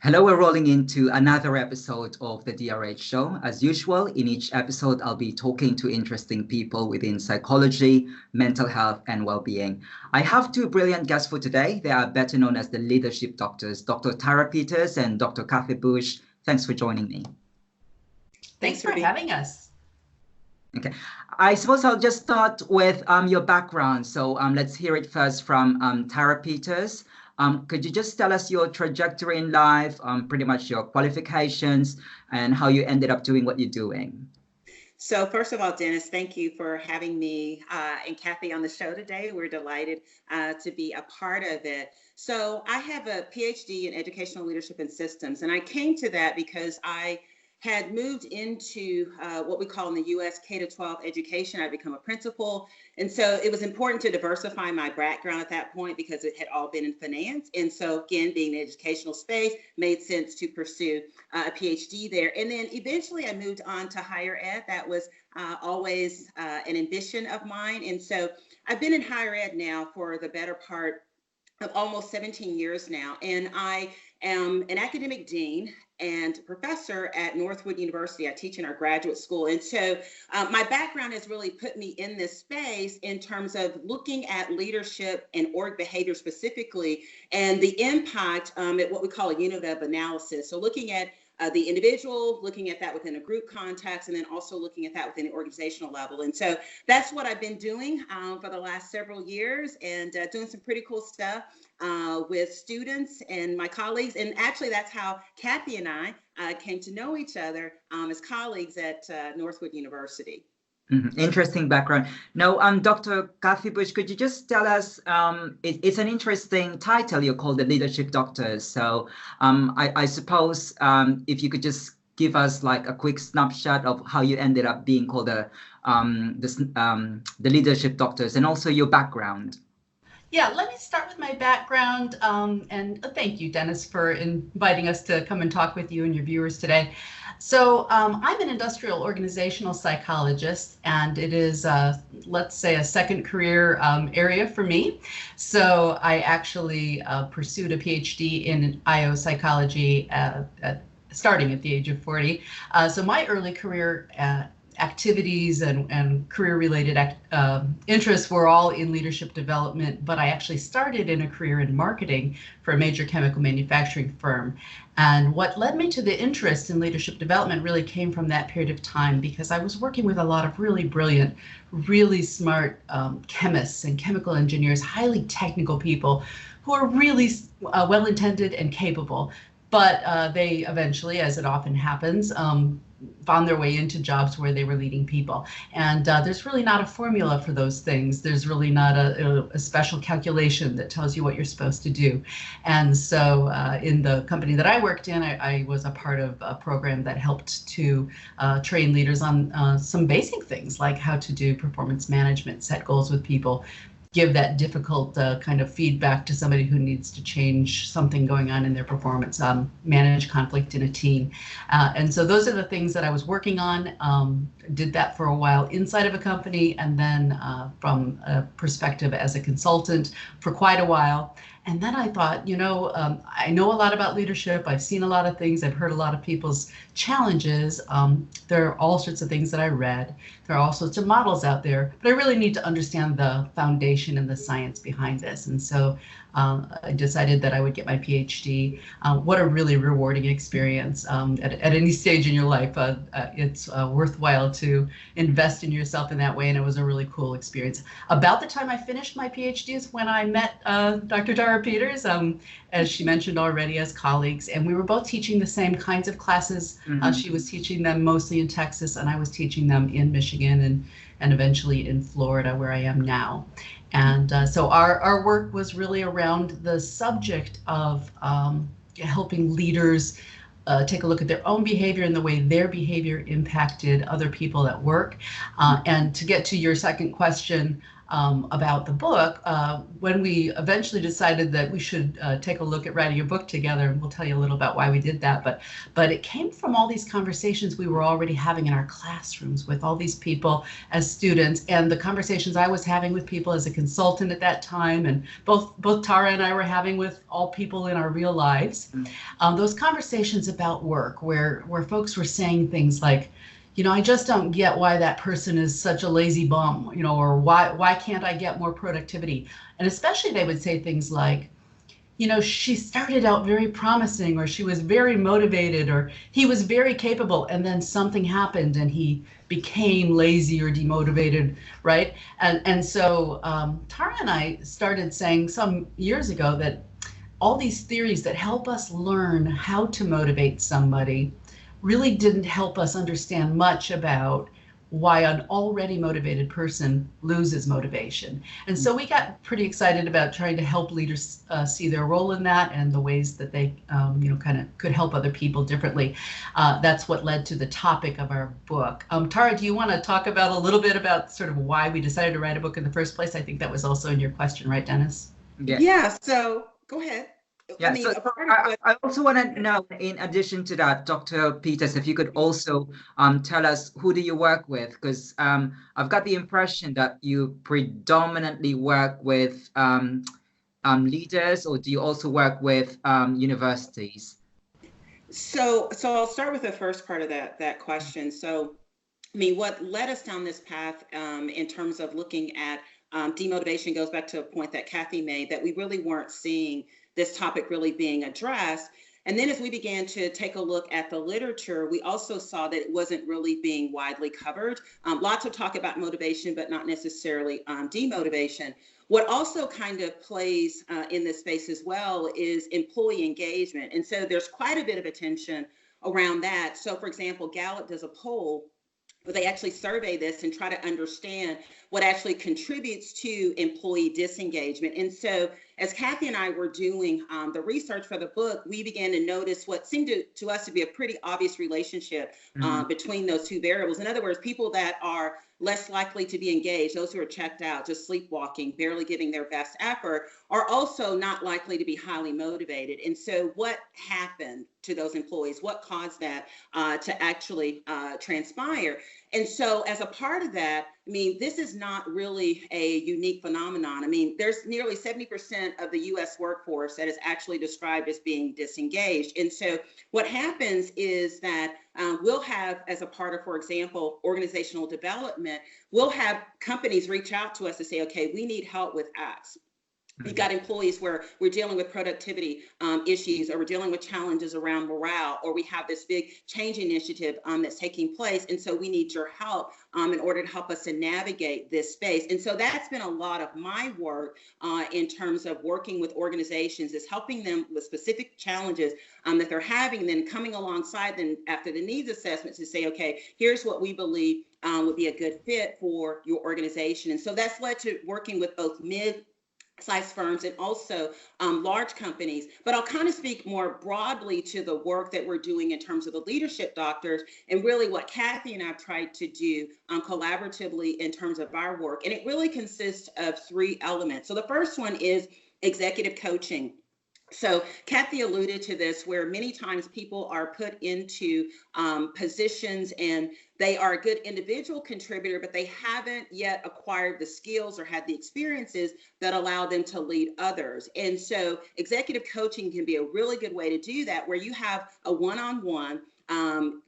Hello, we're rolling into another episode of the DRH show. As usual, in each episode, I'll be talking to interesting people within psychology, mental health, and well-being. I have two brilliant guests for today. They are better known as the leadership doctors, Dr. Tara Peters and Dr. Cathy Bush. Thanks for joining me. Thanks for having us. Okay, I suppose I'll just start with your background. So let's hear it first from Tara Peters. Could you just tell us your trajectory in life, pretty much your qualifications, and how you ended up doing what you're doing? So first of all, Dennis, thank you for having me and Cathy on the show today. We're delighted to be a part of it. So I have a PhD in educational leadership and systems, and I came to that because I had moved into what we call in the U.S. K-12 education. I'd become a principal. And so it was important to diversify my background at that point because it had all been in finance. And so again, being in the educational space made sense to pursue a PhD there. And then eventually I moved on to higher ed. That was always an ambition of mine. And so I've been in higher ed now for the better part of almost 17 years now. And I am an academic dean and professor at Northwood University. I teach in our graduate school. And so my background has really put me in this space in terms of looking at leadership and org behavior specifically, and the impact at what we call a unit of analysis. So looking at the individual, looking at that within a group context, and then also looking at that within the organizational level. And so that's what I've been doing for the last several years, and doing some pretty cool stuff with students and my colleagues. And actually, that's how Cathy and I came to know each other as colleagues at Northwood University. Interesting background. Now, Dr. Cathy Bush, could you just tell us, it's an interesting title, you're called the leadership doctors. So I suppose if you could just give us like a quick snapshot of how you ended up being called the leadership doctors, and also your background. Yeah, let me start with my background, and thank you, Dennis, for inviting us to come and talk with you and your viewers today. So I'm an industrial organizational psychologist, and it is, let's say, a second career area for me. So I actually pursued a PhD in IO psychology starting at the age of 40. So my early career activities and career-related interests were all in leadership development, but I actually started in a career in marketing for a major chemical manufacturing firm. And what led me to the interest in leadership development really came from that period of time, because I was working with a lot of really brilliant, really smart chemists and chemical engineers, highly technical people who are really well-intended and capable, but they eventually, as it often happens, found their way into jobs where they were leading people. And there's really not a formula for those things. There's really not a special calculation that tells you what you're supposed to do. And so in the company that I worked in, I was a part of a program that helped to train leaders on some basic things like how to do performance management, set goals with people, give that difficult kind of feedback to somebody who needs to change something going on in their performance, manage conflict in a team. And so those are the things that I was working on, did that for a while inside of a company, and then from a perspective as a consultant for quite a while. And then I thought, you know, I know a lot about leadership. I've seen a lot of things. I've heard a lot of people's challenges. There are all sorts of things that I read. There are all sorts of models out there, but I really need to understand the foundation and the science behind this. And so I decided that I would get my PhD. What a really rewarding experience. At any stage in your life, it's worthwhile to invest in yourself in that way, and it was a really cool experience. About the time I finished my PhD is when I met Dr. Tara Peters, as she mentioned already, as colleagues, and we were both teaching the same kinds of classes. She was teaching them mostly in Texas, and I was teaching them in Michigan and eventually in Florida, where I am now. And so our work was really around the subject of helping leaders take a look at their own behavior and the way their behavior impacted other people at work. And to get to your second question, about the book, when we eventually decided that we should take a look at writing a book together, and we'll tell you a little about why we did that, but it came from all these conversations we were already having in our classrooms with all these people as students, and the conversations I was having with people as a consultant at that time, and both Tara and I were having with all people in our real lives. Those conversations about work where folks were saying things like, you know, I just don't get why that person is such a lazy bum, you know, or why can't I get more productivity? And especially they would say things like, you know, she started out very promising, or she was very motivated, or he was very capable, and then something happened and he became lazy or demotivated, right? And so Tara and I started saying some years ago that all these theories that help us learn how to motivate somebody really didn't help us understand much about why an already motivated person loses motivation. And so we got pretty excited about trying to help leaders see their role in that and the ways that they, you know, kind of could help other people differently. That's what led to the topic of our book. Tara, do you want to talk about a little bit about sort of why we decided to write a book in the first place? I think that was also in your question, right, Dennis? Yeah, so go ahead. Yeah, so I also want to know, in addition to that, Dr. Peters, if you could also tell us, who do you work with? Because I've got the impression that you predominantly work with leaders, or do you also work with universities? So I'll start with the first part of that question. So, I mean, what led us down this path in terms of looking at demotivation goes back to a point that Cathy made, that we really weren't seeing this topic really being addressed. And then as we began to take a look at the literature, we also saw that it wasn't really being widely covered. Lots of talk about motivation, but not necessarily demotivation. What also kind of plays in this space as well is employee engagement. And so there's quite a bit of attention around that. So for example, Gallup does a poll where they actually survey this and try to understand what actually contributes to employee disengagement. And so as Cathy and I were doing the research for the book, we began to notice what seemed to us to be a pretty obvious relationship between those two variables. In other words, people that are less likely to be engaged, those who are checked out, just sleepwalking, barely giving their best effort, are also not likely to be highly motivated. And so what happened to those employees? What caused that to actually transpire? And so as a part of that, I mean, this is not really a unique phenomenon. I mean, there's nearly 70% of the US workforce that is actually described as being disengaged. And so what happens is that we'll have, as a part of, for example, organizational development, we'll have companies reach out to us to say, okay, we need help with X. We've got employees where we're dealing with productivity issues, or we're dealing with challenges around morale, or we have this big change initiative that's taking place. And so we need your help in order to help us to navigate this space. And so that's been a lot of my work in terms of working with organizations, is helping them with specific challenges that they're having, and then coming alongside them after the needs assessment to say, okay, here's what we believe would be a good fit for your organization. And so that's led to working with both mid-sized firms and also large companies. But I'll kind of speak more broadly to the work that we're doing in terms of the leadership doctors, and really what Cathy and I've tried to do collaboratively in terms of our work. And it really consists of three elements. So the first one is executive coaching. So Cathy alluded to this, where many times people are put into positions and they are a good individual contributor, but they haven't yet acquired the skills or had the experiences that allow them to lead others. And so executive coaching can be a really good way to do that, where you have a one-on-one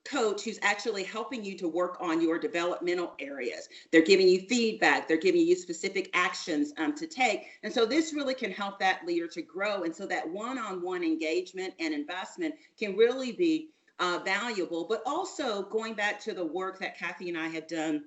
coach who's actually helping you to work on your developmental areas. They're giving you feedback. They're giving you specific actions to take. And so this really can help that leader to grow. And so that one-on-one engagement and investment can really be valuable. But also going back to the work that Cathy and I have done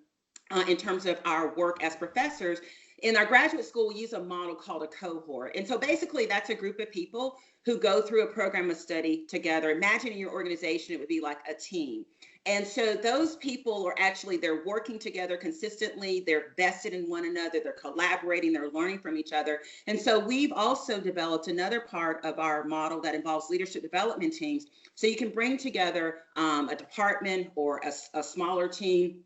in terms of our work as professors, in our graduate school, we use a model called a cohort. And so basically that's a group of people who go through a program of study together. Imagine in your organization, it would be like a team. And so those people are actually, they're working together consistently, they're vested in one another, they're collaborating, they're learning from each other. And so we've also developed another part of our model that involves leadership development teams. So you can bring together a department or a smaller team,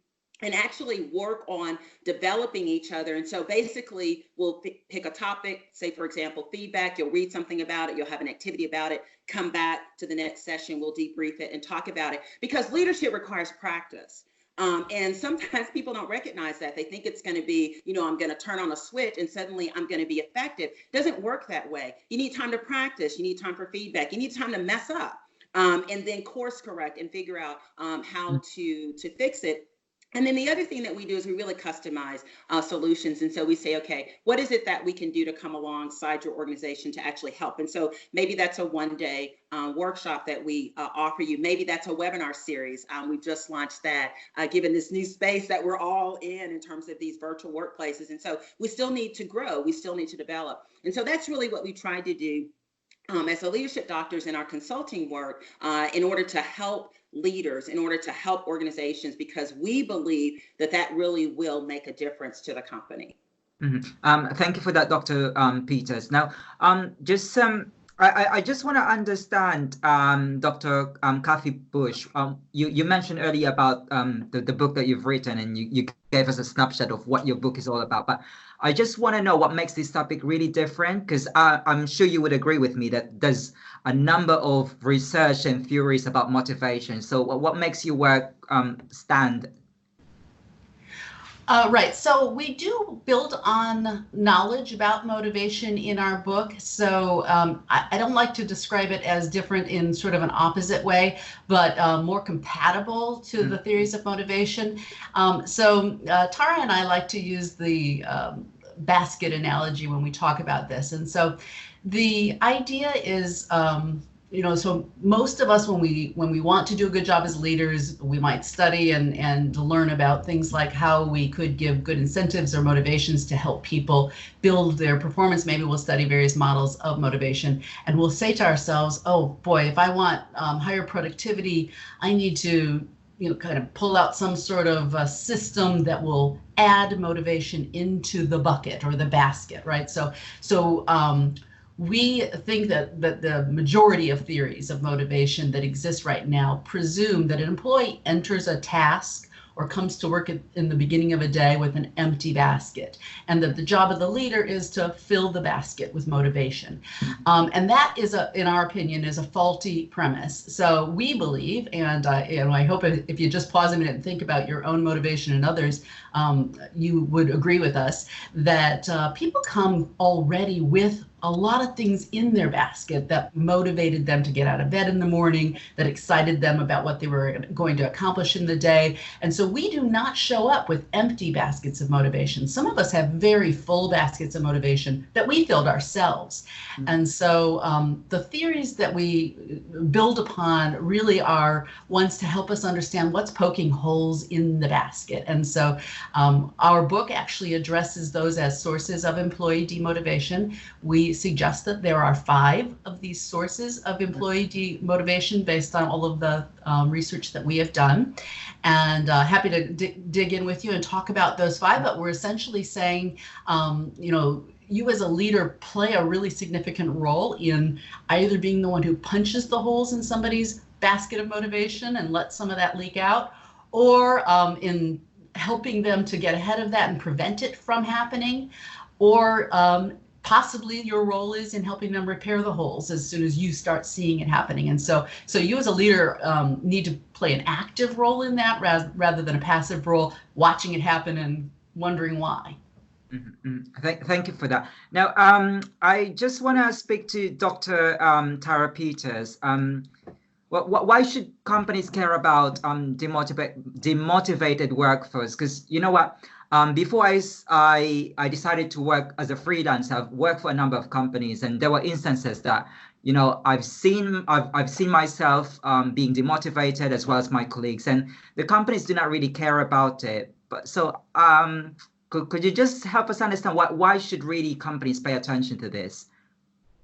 and actually work on developing each other. And so basically we'll pick a topic, say for example, feedback, you'll read something about it, you'll have an activity about it, come back to the next session, we'll debrief it and talk about it, because leadership requires practice. And sometimes people don't recognize that. They think it's going to be, I'm going to turn on a switch and suddenly I'm going to be effective. It doesn't work that way. You need time to practice. You need time for feedback. You need time to mess up, and then course correct and figure out how to fix it. And then the other thing that we do is we really customize solutions. And so we say, okay, what is it that we can do to come alongside your organization to actually help? And so maybe that's a one-day workshop that we offer you. Maybe that's a webinar series. We've just launched that, given this new space that we're all in terms of these virtual workplaces. And so we still need to grow. We still need to develop. And so that's really what we tried to do as the leadership doctors in our consulting work, in order to help leaders, in order to help organizations, because we believe that that really will make a difference to the company. Thank you for that, Dr. Peters. Now, I just want to understand, Dr. Cathy Bush, you mentioned earlier about the book that you've written, and you gave us a snapshot of what your book is all about. But I just want to know what makes this topic really different, because I'm sure you would agree with me that there's a number of research and theories about motivation. So what makes your work stand? Right. So we do build on knowledge about motivation in our book. So I don't like to describe it as different in sort of an opposite way, but more compatible to the theories of motivation. So Tara and I like to use the basket analogy when we talk about this. And so the idea is, so most of us, when we want to do a good job as leaders, we might study and learn about things like how we could give good incentives or motivations to help people build their performance. Maybe we'll study various models of motivation, and we'll say to ourselves, oh boy, if I want higher productivity, I need to kind of pull out some sort of a system that will add motivation into the bucket or the basket, right? So we think that the majority of theories of motivation that exist right now presume that an employee enters a task or comes to work in the beginning of a day with an empty basket, and that the job of the leader is to fill the basket with motivation. And that is, in our opinion, is a faulty premise. So we believe, and I hope if you just pause a minute and think about your own motivation and others, you would agree with us that people come already with a lot of things in their basket that motivated them to get out of bed in the morning, that excited them about what they were going to accomplish in the day. And so we do not show up with empty baskets of motivation. Some of us have very full baskets of motivation that we filled ourselves. And so the theories that we build upon really are ones to help us understand what's poking holes in the basket. And so our book actually addresses those as sources of employee demotivation. We suggest that there are 5 of these sources of employee demotivation based on all of the research that we have done, and happy to dig in with you and talk about those 5. But we're essentially saying, you as a leader play a really significant role in either being the one who punches the holes in somebody's basket of motivation and lets some of that leak out, or in helping them to get ahead of that and prevent it from happening, or possibly your role is in helping them repair the holes as soon as you start seeing it happening. And so you as a leader need to play an active role in that rather than a passive role, watching it happen and wondering why. Thank you for that. Now, I just want to speak to Dr. Tara Peters. Why should companies care about demotivated workforce? Because you know what? Before I decided to work as a freelancer, I've worked for a number of companies, and there were instances that I've seen myself being demotivated, as well as my colleagues, and the companies do not really care about it. But so could you just help us understand why should really companies pay attention to this?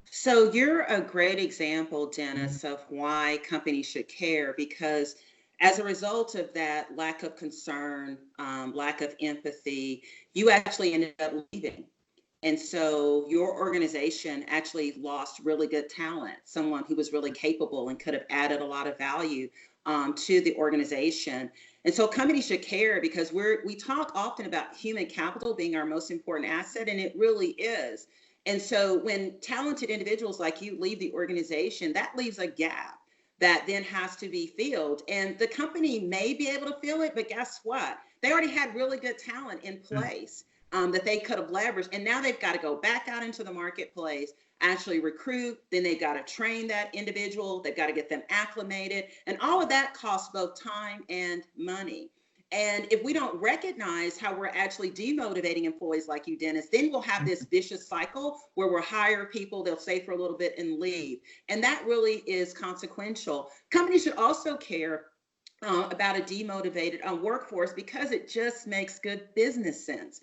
So you're a great example, Dennis, of why companies should care, because as a result of that lack of concern, lack of empathy, you actually ended up leaving. And so your organization actually lost really good talent, someone who was really capable and could have added a lot of value to the organization. And so companies should care, because we talk often about human capital being our most important asset, and it really is. And so when talented individuals like you leave the organization, that leaves a gap that then has to be filled. And the company may be able to fill it, but guess what? They already had really good talent in place that they could have leveraged. And now they've got to go back out into the marketplace, actually recruit. Then they've got to train that individual. They've got to get them acclimated. And all of that costs both time and money. And if we don't recognize how we're actually demotivating employees like you, Dennis, then we'll have this vicious cycle where we'll hire people, they'll stay for a little bit and leave. And that really is consequential. Companies should also care about a demotivated workforce, because it just makes good business sense.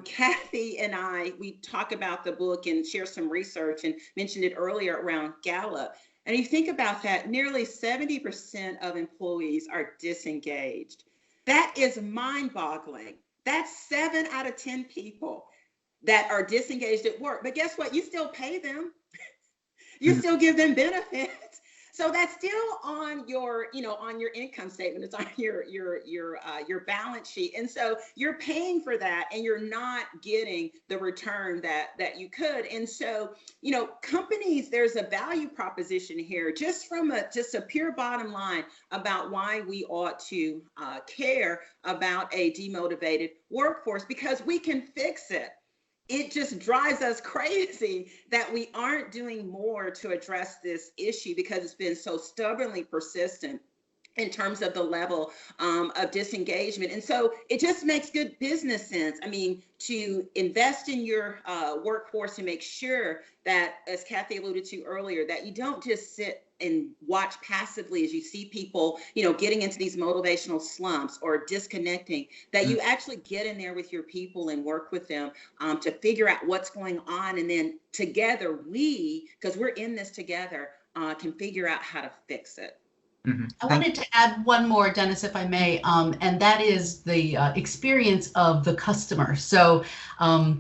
Cathy and I, we talk about the book and share some research, and mentioned it earlier around Gallup. And you think about that, nearly 70% of employees are disengaged. That is mind-boggling. That's 7 out of 10 people that are disengaged at work. But guess what? You still pay them. You still give them benefits. So that's still on your, on your income statement. It's on your balance sheet. And so you're paying for that, and you're not getting the return that you could. And so, companies, there's a value proposition here, just from a pure bottom line about why we ought to care about a demotivated workforce, because we can fix it. It just drives us crazy that we aren't doing more to address this issue, because it's been so stubbornly persistent in terms of the level of disengagement. And so it just makes good business sense. I mean, to invest in your workforce and make sure that, as Cathy alluded to earlier, that you don't just sit and watch passively as you see people, getting into these motivational slumps or disconnecting, that you actually get in there with your people and work with them to figure out what's going on. And then together, because we're in this together, can figure out how to fix it. I wanted to add one more, Dennis, if I may, and that is the experience of the customer. So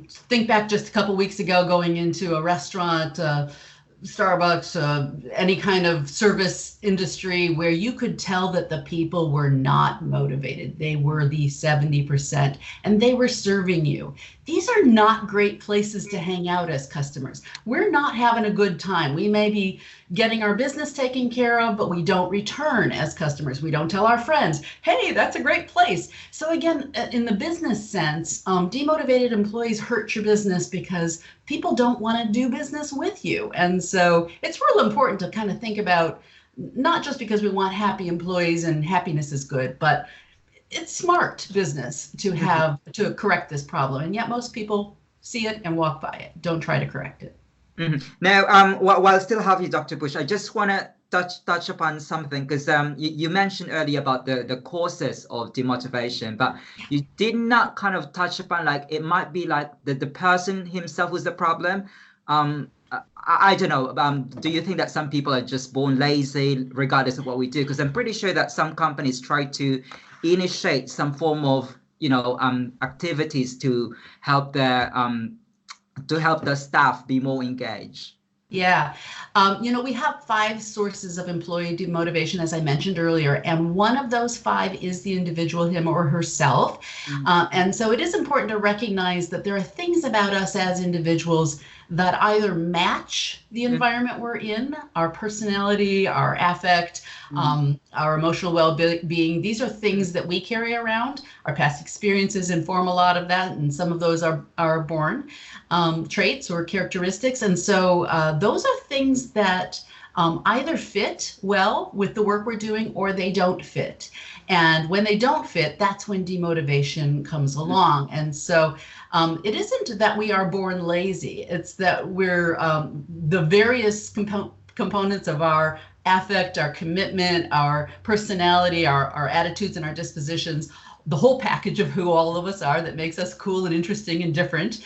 think back just a couple weeks ago, going into a restaurant, Starbucks, any kind of service industry, where you could tell that the people were not motivated. They were the 70%, and they were serving you. These are not great places to hang out as customers. We're not having a good time. We may be getting our business taken care of, but we don't return as customers. We don't tell our friends, hey, that's a great place. So again, in the business sense, demotivated employees hurt your business, because people don't want to do business with you. And so it's real important to kind of think about, not just because we want happy employees and happiness is good, but it's smart business to have to correct this problem. And yet most people see it and walk by it. Don't try to correct it. Now, while I still have you, Dr. Bush, I just want to touch upon something, because you mentioned earlier about the causes of demotivation, but you did not kind of touch upon, like, it might be like the person himself was the problem. I don't know. Do you think that some people are just born lazy regardless of what we do? Because I'm pretty sure that some companies try to initiate some form of, activities to help their staff be more engaged. Yeah. We have 5 sources of employee demotivation, as I mentioned earlier, and one of those 5 is the individual, him or herself. And so it is important to recognize that there are things about us as individuals that either match the environment we're in, our personality, our affect, our emotional well-being. These are things that we carry around. Our past experiences inform a lot of that, and some of those are born traits or characteristics. And so those are things that either fit well with the work we're doing, or they don't fit. And when they don't fit, that's when demotivation comes along. And so it isn't that we are born lazy. It's that we're the various components of our affect, our commitment, our personality, our attitudes and our dispositions, the whole package of who all of us are that makes us cool and interesting and different.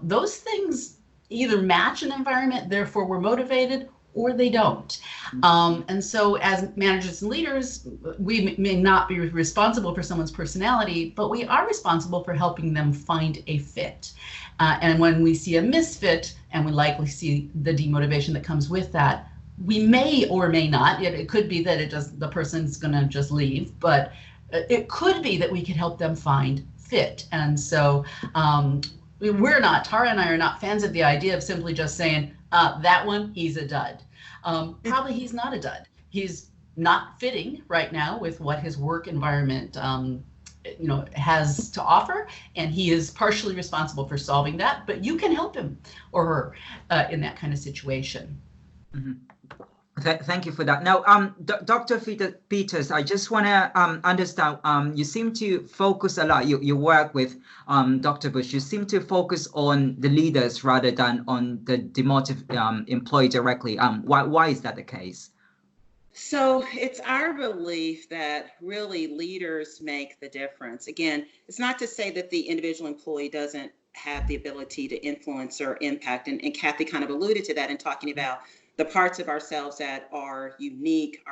Those things either match an environment, therefore we're motivated, or they don't. And so as managers and leaders, we may not be responsible for someone's personality, but we are responsible for helping them find a fit. And when we see a misfit, and we likely see the demotivation that comes with that, we may or may not, it could be that the person's going to just leave, but it could be that we could help them find fit. And so Tara and I are not fans of the idea of simply just saying, that one, he's a dud. Probably he's not a dud. He's not fitting right now with what his work environment has to offer, and he is partially responsible for solving that, but you can help him or her in that kind of situation. Mm-hmm. Thank you for that. Now, Dr. Peters, I just want to understand, you seem to focus a lot, you work with Dr. Bush, you seem to focus on the leaders rather than on the demotivated employee directly. Why is that the case? So it's our belief that really leaders make the difference. Again, it's not to say that the individual employee doesn't have the ability to influence or impact. And Cathy kind of alluded to that in talking about the parts of ourselves that are unique,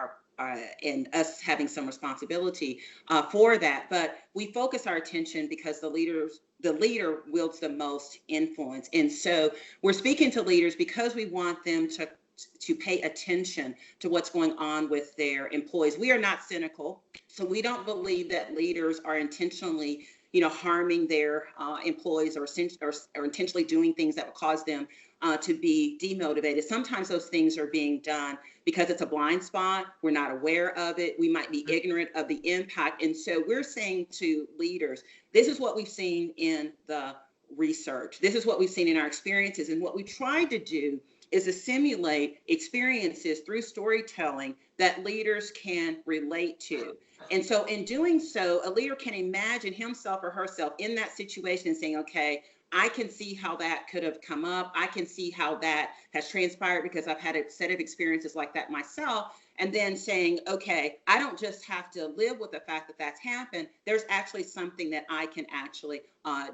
and us having some responsibility for that. But we focus our attention because the leader wields the most influence. And so we're speaking to leaders because we want them to pay attention to what's going on with their employees. We are not cynical, so we don't believe that leaders are intentionally, harming their employees or intentionally doing things that will cause them to be demotivated. Sometimes those things are being done because it's a blind spot. We're not aware of it. We might be ignorant of the impact. And so we're saying to leaders, this is what we've seen in the research. This is what we've seen in our experiences. And what we tried to do is to simulate experiences through storytelling that leaders can relate to. And so in doing so, a leader can imagine himself or herself in that situation and saying, okay, I can see how that could have come up. I can see how that has transpired because I've had a set of experiences like that myself. And then saying, okay, I don't just have to live with the fact that that's happened. There's actually something that I can actually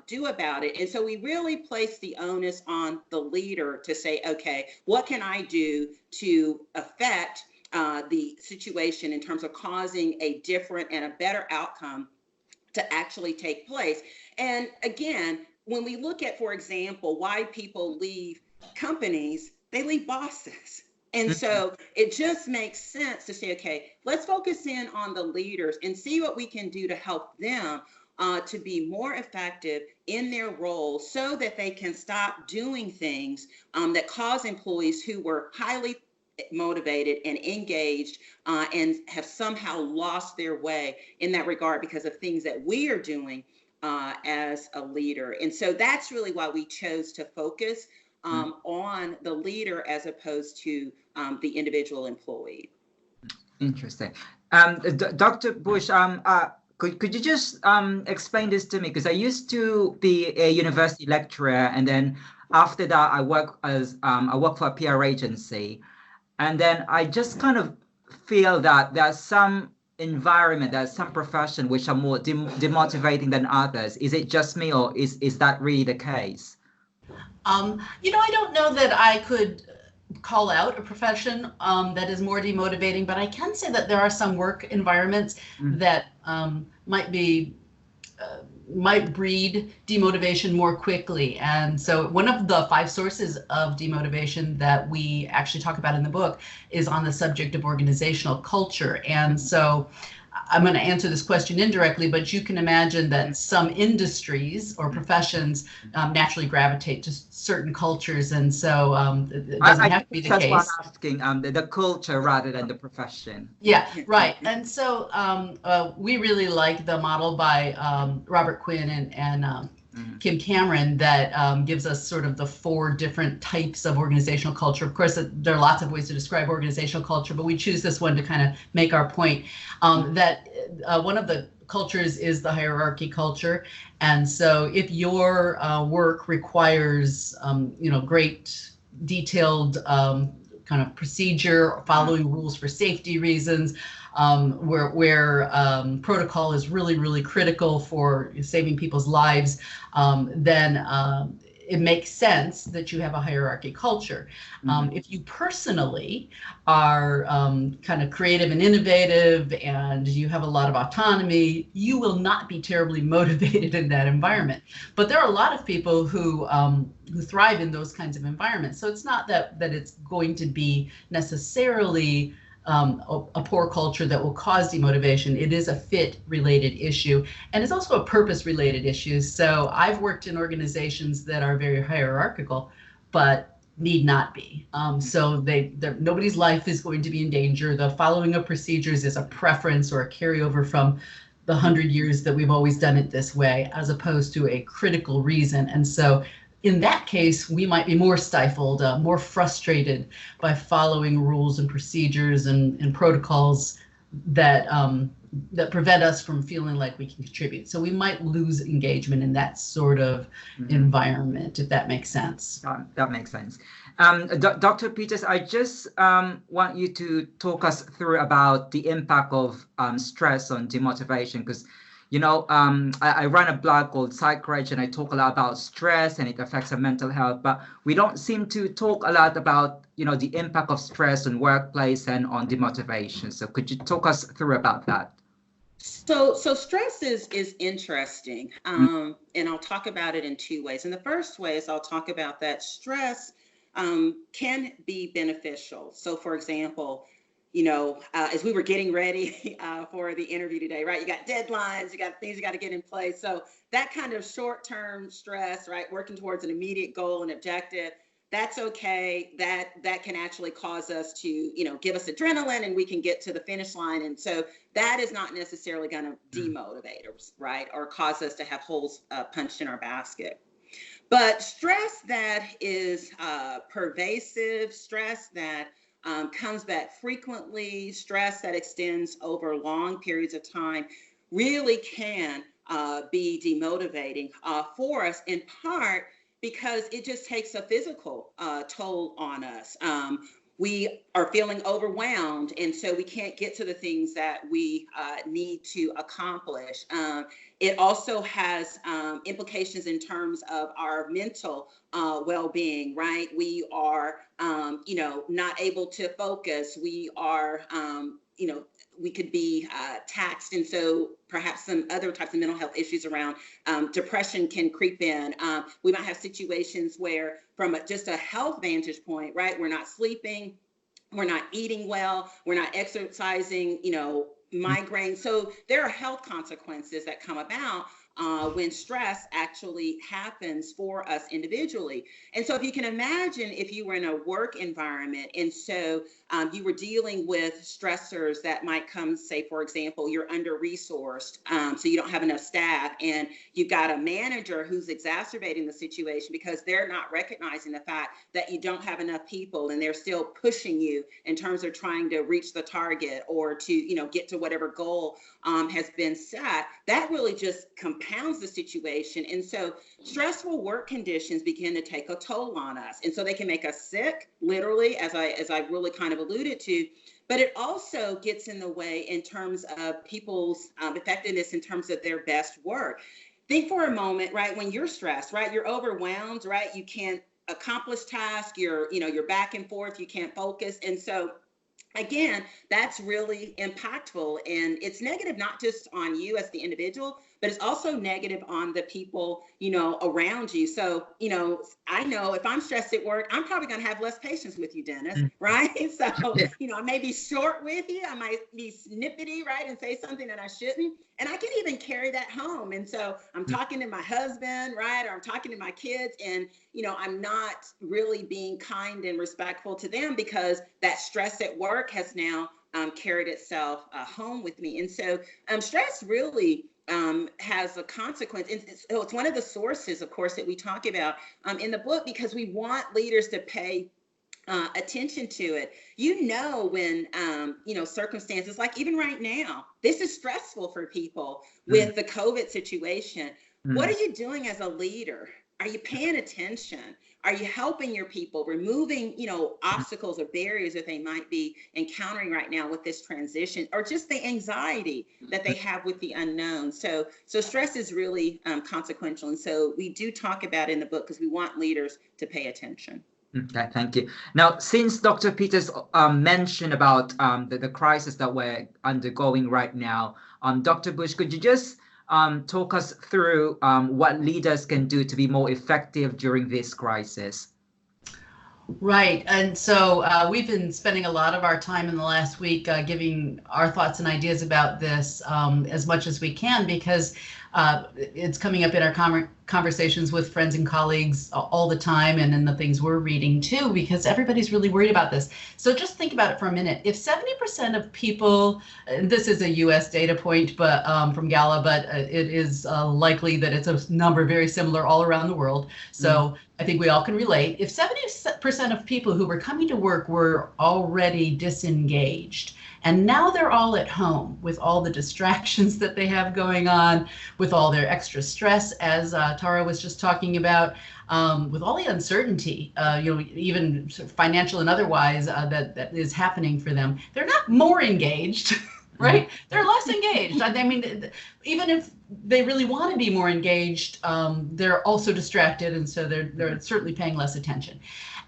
do about it. And so we really place the onus on the leader to say, okay, what can I do to affect the situation in terms of causing a different and a better outcome to actually take place? And again, when we look at, for example, why people leave companies, they leave bosses. And so it just makes sense to say, okay, let's focus in on the leaders and see what we can do to help them to be more effective in their role so that they can stop doing things that cause employees who were highly motivated and engaged and have somehow lost their way in that regard because of things that we are doing as a leader. And so that's really why we chose to focus on the leader as opposed to the individual employee. Interesting. Dr. Bush, could you just explain this to me? Because I used to be a university lecturer, and then after that, I work for a PR agency, and then I just kind of feel that there's some environment, there's some profession which are more demotivating than others. Is it just me, or is that really the case? I don't know that I could call out a profession that is more demotivating, but I can say that there are some work environments that might breed demotivation more quickly. And so one of the 5 sources of demotivation that we actually talk about in the book is on the subject of organizational culture. And so I'm going to answer this question indirectly, but you can imagine that some industries or professions naturally gravitate to certain cultures, and so it doesn't have to be the case. That's why I'm asking the culture rather than the profession. Yeah, right. And so we really like the model by Robert Quinn and Kim Cameron that gives us sort of the 4 different types of organizational culture. Of course, there are lots of ways to describe organizational culture, but we choose this one to kind of make our point that one of the cultures is the hierarchy culture. And so if your work requires, great detailed kind of procedure, following rules for safety reasons, where protocol is really, really critical for saving people's lives, then it makes sense that you have a hierarchy culture. If you personally are kind of creative and innovative and you have a lot of autonomy, you will not be terribly motivated in that environment. But there are a lot of people who thrive in those kinds of environments. So it's not that it's going to be necessarily a poor culture that will cause demotivation. It is a fit-related issue, and it's also a purpose-related issue. So I've worked in organizations that are very hierarchical, but need not be. So nobody's life is going to be in danger. The following of procedures is a preference or a carryover from the 100 years that we've always done it this way, as opposed to a critical reason. And so in that case, we might be more stifled, more frustrated by following rules and procedures and protocols that that prevent us from feeling like we can contribute. So we might lose engagement in that sort of environment, if that makes sense. That makes sense. Dr. Peters, I just want you to talk us through about the impact of stress on demotivation, because I run a blog called Psych and I talk a lot about stress and it affects our mental health, but we don't seem to talk a lot about, the impact of stress on workplace and on demotivation. So could you talk us through about that? So stress is interesting. And I'll talk about it in two ways. And the first way is I'll talk about that stress can be beneficial. So for example, as we were getting ready for the interview today, right? You got deadlines, you got things you got to get in place. So that kind of short-term stress, right? Working towards an immediate goal and objective, that's okay. That can actually cause us to, give us adrenaline and we can get to the finish line. And so that is not necessarily going to demotivate us, right? Or cause us to have holes punched in our basket. But stress that is pervasive, stress that comes back frequently, stress that extends over long periods of time really can be demotivating for us, in part because it just takes a physical toll on us. We are feeling overwhelmed, and so we can't get to the things that we need to accomplish. It also has implications in terms of our mental well-being, right? We are, not able to focus. We are, we could be taxed. And so perhaps some other types of mental health issues around depression can creep in. We might have situations where from just a health vantage point, right, we're not sleeping, we're not eating well, we're not exercising, migraine. So there are health consequences that come about when stress actually happens for us individually. And so if you can imagine if you were in a work environment and so you were dealing with stressors that might come, say, for example, you're under-resourced, so you don't have enough staff, and you've got a manager who's exacerbating the situation because they're not recognizing the fact that you don't have enough people and they're still pushing you in terms of trying to reach the target or to, get to whatever goal has been set. That really just compounds the situation. And so stressful work conditions begin to take a toll on us. And so they can make us sick, literally, as I really kind of alluded to, but it also gets in the way in terms of people's effectiveness in terms of their best work. Think for a moment, right? When you're stressed, right? You're overwhelmed, right? You can't accomplish tasks. You're back and forth. You can't focus. And so again, that's really impactful, and it's negative not just on you as the individual, but it's also negative on the people, around you. So, I know if I'm stressed at work, I'm probably going to have less patience with you, Dennis, right? So, I may be short with you. I might be snippety, right? And say something that I shouldn't. And I can even carry that home. And so I'm talking to my husband, right? Or I'm talking to my kids, and, I'm not really being kind and respectful to them because that stress at work has now carried itself home with me. And so stress really has a consequence. And it's one of the sources, of course, that we talk about in the book, because we want leaders to pay attention to it. When, circumstances like even right now, this is stressful for people with the COVID situation. What are you doing as a leader? Are you paying attention? Are you helping your people, removing, obstacles or barriers that they might be encountering right now with this transition, or just the anxiety that they have with the unknown? So stress is really consequential. And so we do talk about it in the book because we want leaders to pay attention. Okay, thank you. Now, since Dr. Peters mentioned about the crisis that we're undergoing right now, Dr. Bush, could you just talk us through what leaders can do to be more effective during this crisis? Right. And so we've been spending a lot of our time in the last week giving our thoughts and ideas about this as much as we can, because it's coming up in our conversations with friends and colleagues all the time, and in the things we're reading too, because everybody's really worried about this. So just think about it for a minute. If 70% of people, and this is a US data point, but from Gala, but it is likely that it's a number very similar all around the world. So I think we all can relate. If 70% of people who were coming to work were already disengaged, and now they're all at home with all the distractions that they have going on, with all their extra stress, as Tara was just talking about, with all the uncertainty, even financial and otherwise, that is happening for them. They're not more engaged, right? They're less engaged. I mean, even if they really want to be more engaged, they're also distracted, and so they're certainly paying less attention.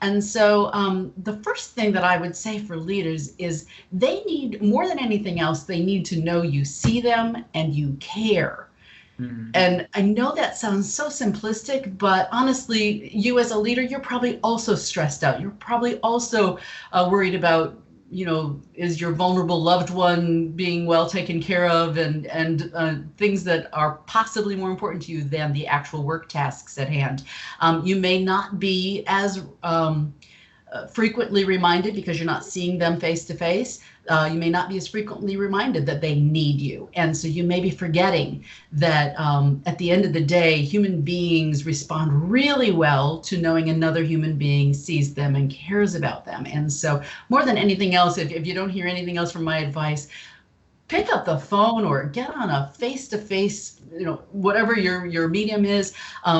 And so the first thing that I would say for leaders is they need, more than anything else, they need to know you see them and you care. And I know that sounds so simplistic, but honestly, you as a leader, you're probably also stressed out. You're probably also worried about, is your vulnerable loved one being well taken care of, and things that are possibly more important to you than the actual work tasks at hand. You may not be as frequently reminded, because you're not seeing them face to face. You may not be as frequently reminded that they need you. And so you may be forgetting that at the end of the day, human beings respond really well to knowing another human being sees them and cares about them. And so more than anything else, if you don't hear anything else from my advice, pick up the phone or get on a face-to-face, whatever your medium is,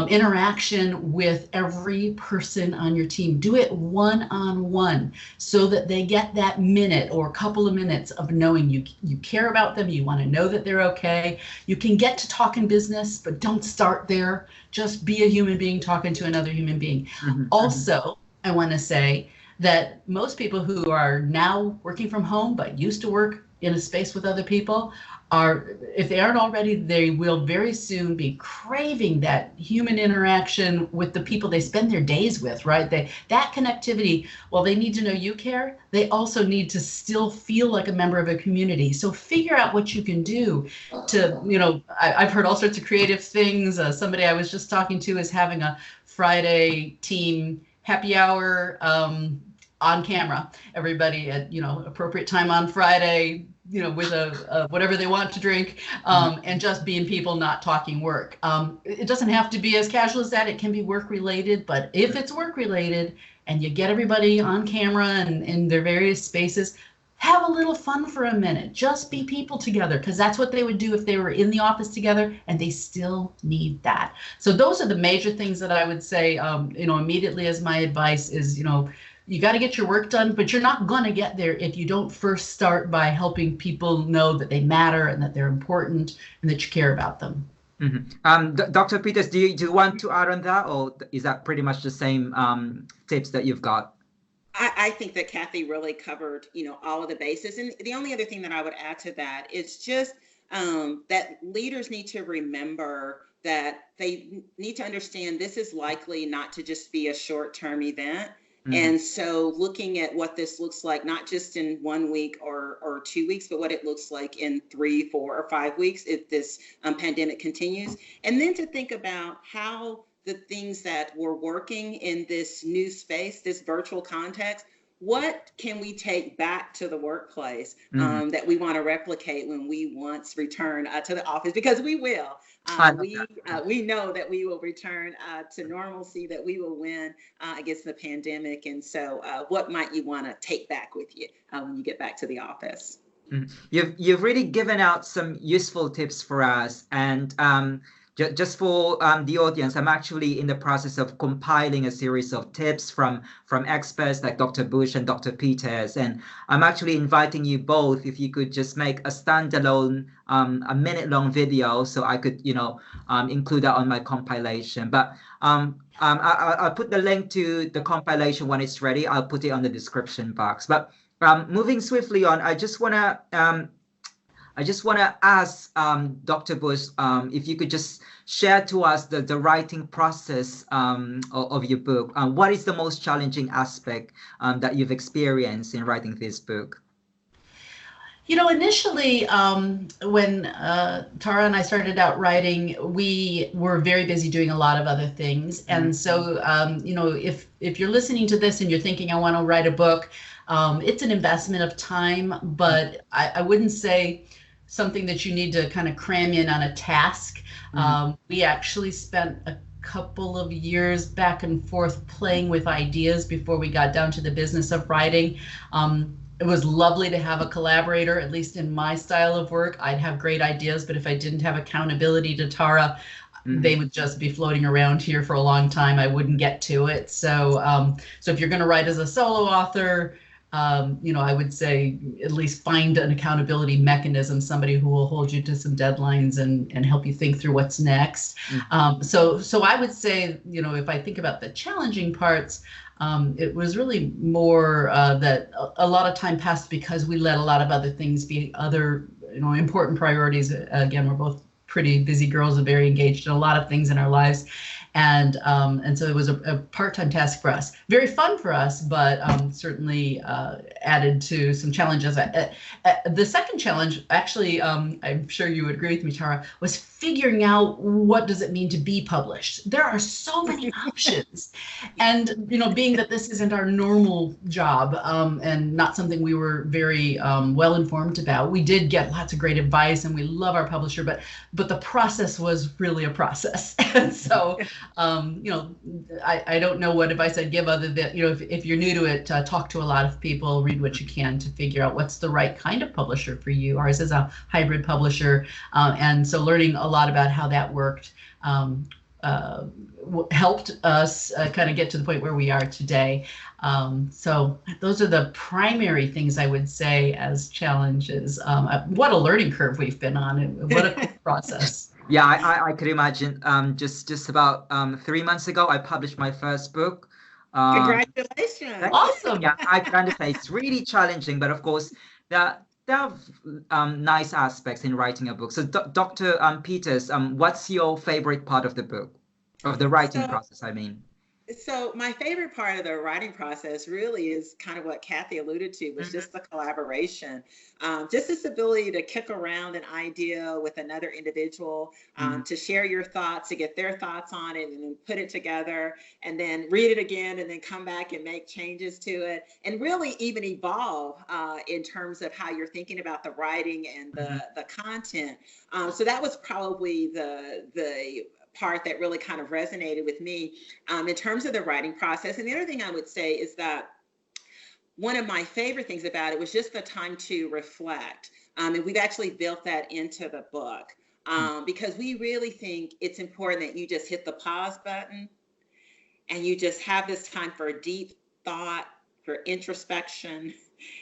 interaction with every person on your team. Do it one-on-one so that they get that minute or a couple of minutes of knowing you care about them. You want to know that they're okay. You can get to talking business, but don't start there. Just be a human being talking to another human being. Also, I want to say that most people who are now working from home but used to work in a space with other people are, if they aren't already, they will very soon be craving that human interaction with the people they spend their days with, right? That connectivity, while they need to know you care, they also need to still feel like a member of a community. So figure out what you can do to, I've heard all sorts of creative things. Somebody I was just talking to is having a Friday team happy hour on camera, everybody at appropriate time on Friday, with a whatever they want to drink, and just being people, not talking work. It doesn't have to be as casual as that. It can be work related, but if it's work related and you get everybody on camera and in their various spaces, have a little fun for a minute. Just be people together, because that's what they would do if they were in the office together, and they still need that. So those are the major things that I would say, immediately as my advice is, you got to get your work done, but you're not going to get there if you don't first start by helping people know that they matter and that they're important and that you care about them. Dr. Peters, do you want to add on that, or is that pretty much the same tips that you've got? I think that Cathy really covered, all of the bases. And the only other thing that I would add to that is just that leaders need to remember that they need to understand this is likely not to just be a short-term event. And so looking at what this looks like, not just in 1 week or 2 weeks, but what it looks like in 3, 4, or 5 weeks if this pandemic continues. And then to think about how the things that were working in this new space, this virtual context, what can we take back to the workplace that we want to replicate when we once return to the office? Because we will. We know that we will return to normalcy, that we will win against the pandemic. And so what might you want to take back with you when you get back to the office? You've really given out some useful tips for us. And just for the audience, I'm actually in the process of compiling a series of tips from experts like Dr. Bush and Dr. Peters, and I'm actually inviting you both if you could just make a standalone a minute-long video, so I could include that on my compilation. But I'll put the link to the compilation when it's ready. I'll put it on the description box. But moving swiftly on, I just wanna ask Dr. Bush if you could just share to us the writing process of your book. What is the most challenging aspect that you've experienced in writing this book? Initially, when Tara and I started out writing, we were very busy doing a lot of other things. And so, if you're listening to this and you're thinking, I want to write a book, it's an investment of time, but I wouldn't say something that you need to kind of cram in on a task. We actually spent a couple of years back and forth playing with ideas before we got down to the business of writing. It was lovely to have a collaborator, at least in my style of work. I'd have great ideas, but if I didn't have accountability to Tara, they would just be floating around here for a long time. I wouldn't get to it. So, so if you're going to write as a solo author, I would say at least find an accountability mechanism, somebody who will hold you to some deadlines and help you think through what's next. So I would say, if I think about the challenging parts, it was really more that a lot of time passed because we let a lot of other things be other, important priorities. Again, we're both pretty busy girls and very engaged in a lot of things in our lives. And so it was a part-time task for us. Very fun for us, but certainly added to some challenges. The second challenge, actually, I'm sure you would agree with me, Tara, was figuring out what does it mean to be published. There are so many options. And, being that this isn't our normal job and not something we were very well informed about, we did get lots of great advice and we love our publisher, but the process was really a process. And so, I don't know what advice I'd give other than, if you're new to it, talk to a lot of people, read what you can to figure out what's the right kind of publisher for you. Ours is a hybrid publisher. And so learning a lot about how that worked helped us kind of get to the point where we are today. So those are the primary things I would say as challenges. What a learning curve we've been on, and what a cool process. Yeah, I could imagine. Just about 3 months ago, I published my first book. Congratulations! Awesome. Yeah, I can understand it's really challenging, but of course, there are nice aspects in writing a book. So, Dr. Peters, what's your favorite part of the book, of the writing process? I mean. So my favorite part of the writing process really is kind of what Cathy alluded to, was just the collaboration, just this ability to kick around an idea with another individual, to share your thoughts, to get their thoughts on it, and then put it together, and then read it again, and then come back and make changes to it, and really even evolve in terms of how you're thinking about the writing and the content. So that was probably the part that really kind of resonated with me in terms of the writing process. And the other thing I would say is that one of my favorite things about it was just the time to reflect. And we've actually built that into the book because we really think it's important that you just hit the pause button and you just have this time for deep thought, for introspection,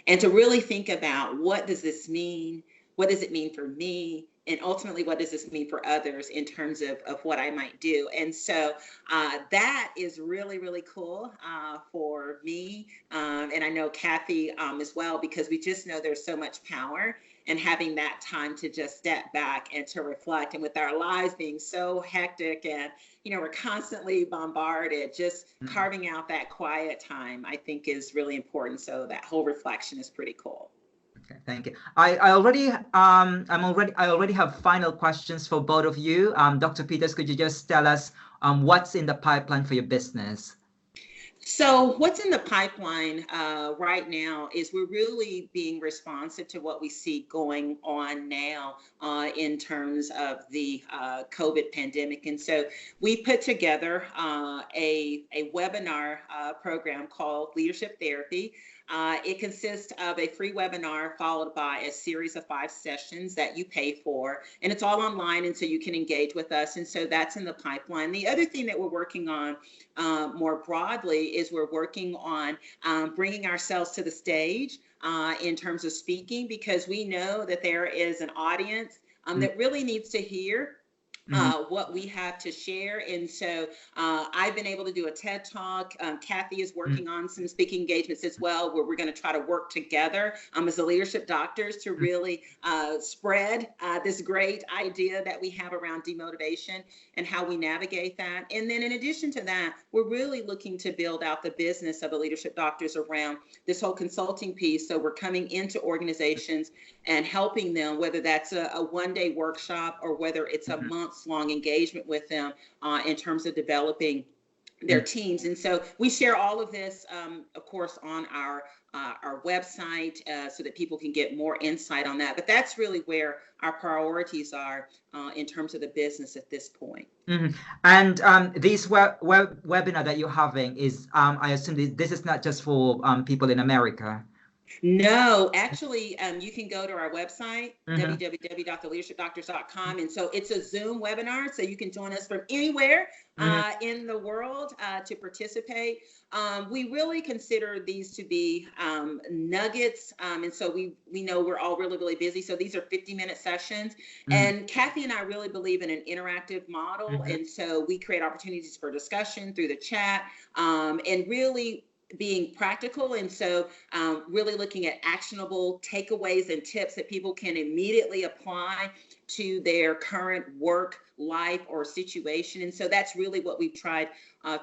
and to really think about, what does this mean? What does it mean for me? And ultimately, what does this mean for others in terms of what I might do? And so that is really, really cool for me. And I know Cathy as well, because we just know there's so much power in having that time to just step back and to reflect. And with our lives being so hectic and, we're constantly bombarded, just carving out that quiet time, I think, is really important. So that whole reflection is pretty cool. Okay, thank you. I already have final questions for both of you. Dr. Peters, could you just tell us what's in the pipeline for your business? So what's in the pipeline right now is we're really being responsive to what we see going on now in terms of the COVID pandemic. And so we put together a webinar program called Leadership Therapy. It consists of a free webinar followed by a series of 5 sessions that you pay for, and it's all online, and so you can engage with us. And so that's in the pipeline. The other thing that we're working on more broadly is we're working on bringing ourselves to the stage in terms of speaking, because we know that there is an audience that really needs to hear what we have to share. And so I've been able to do a TED Talk. Cathy is working on some speaking engagements as well, where we're going to try to work together as the leadership doctors to really spread this great idea that we have around demotivation and how we navigate that. And then in addition to that, we're really looking to build out the business of the leadership doctors around this whole consulting piece. So we're coming into organizations and helping them, whether that's a one-day workshop or whether it's a months-long engagement with them in terms of developing their teams. And so we share all of this, of course, on our website so that people can get more insight on that. But that's really where our priorities are in terms of the business at this point. And this webinar that you're having is, I assume this is not just for people in America. No, actually, you can go to our website, www.theleadershipdoctors.com. And so it's a Zoom webinar, so you can join us from anywhere in the world to participate. We really consider these to be nuggets. And so we know we're all really, really busy. So these are 50-minute sessions. And Cathy and I really believe in an interactive model. And so we create opportunities for discussion through the chat and really being practical. And so really looking at actionable takeaways and tips that people can immediately apply to their current work, life, or situation. And so that's really what we've tried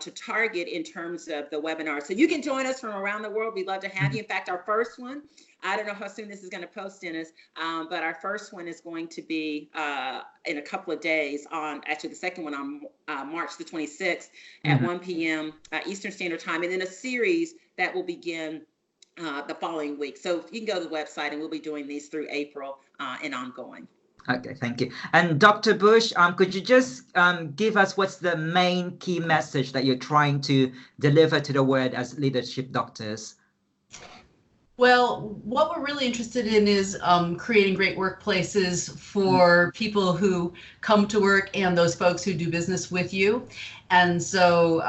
to target in terms of the webinar. So you can join us from around the world. We'd love to have you. In fact, our first one, I don't know how soon this is going to post, Dennis, but our first one is going to be in a couple of days on, actually the second one on March the 26th at 1 p.m. Eastern Standard Time, and then a series that will begin the following week. So you can go to the website, and we'll be doing these through April and ongoing. Okay, thank you. And Dr. Bush, could you just give us what's the main key message that you're trying to deliver to the world as leadership doctors? Well, what we're really interested in is creating great workplaces for people who come to work and those folks who do business with you. And so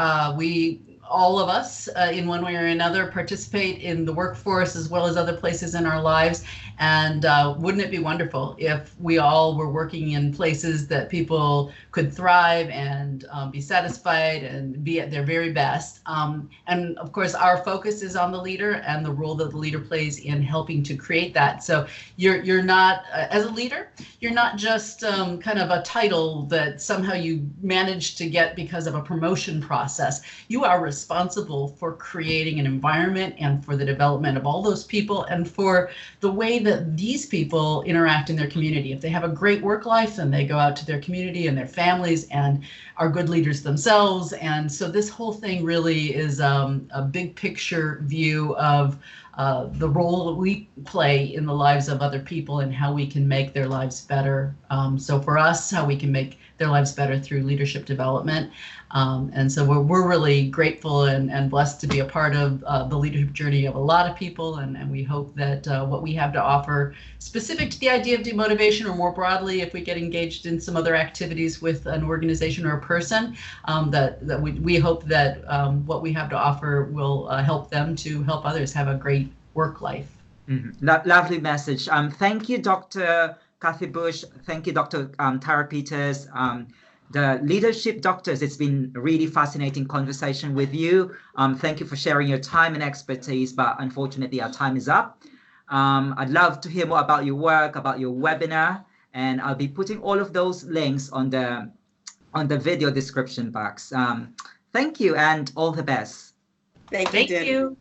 all of us, in one way or another, participate in the workforce as well as other places in our lives. And wouldn't it be wonderful if we all were working in places that people could thrive and be satisfied and be at their very best? And of course, our focus is on the leader and the role that the leader plays in helping to create that. So you're not, as a leader, you're not just kind of a title that somehow you managed to get because of a promotion process. You are responsible for creating an environment and for the development of all those people and for the way that these people interact in their community. If they have a great work life, then they go out to their community and their families and are good leaders themselves. And so this whole thing really is a big picture view of the role that we play in the lives of other people and how we can make their lives better. So for us, how we can make their lives better through leadership development. And so we're really grateful and blessed to be a part of the leadership journey of a lot of people. And we hope that what we have to offer specific to the idea of demotivation, or more broadly, if we get engaged in some other activities with an organization or a person, that we hope that what we have to offer will help them to help others have a great work life. Lovely message. Thank you, Dr. Cathy Bush. Thank you, Dr. Tara Peters. The leadership doctors, it's been a really fascinating conversation with you. Thank you for sharing your time and expertise, but unfortunately our time is up. I'd love to hear more about your work, about your webinar, and I'll be putting all of those links on the video description box. Thank you and all the best. Thank you.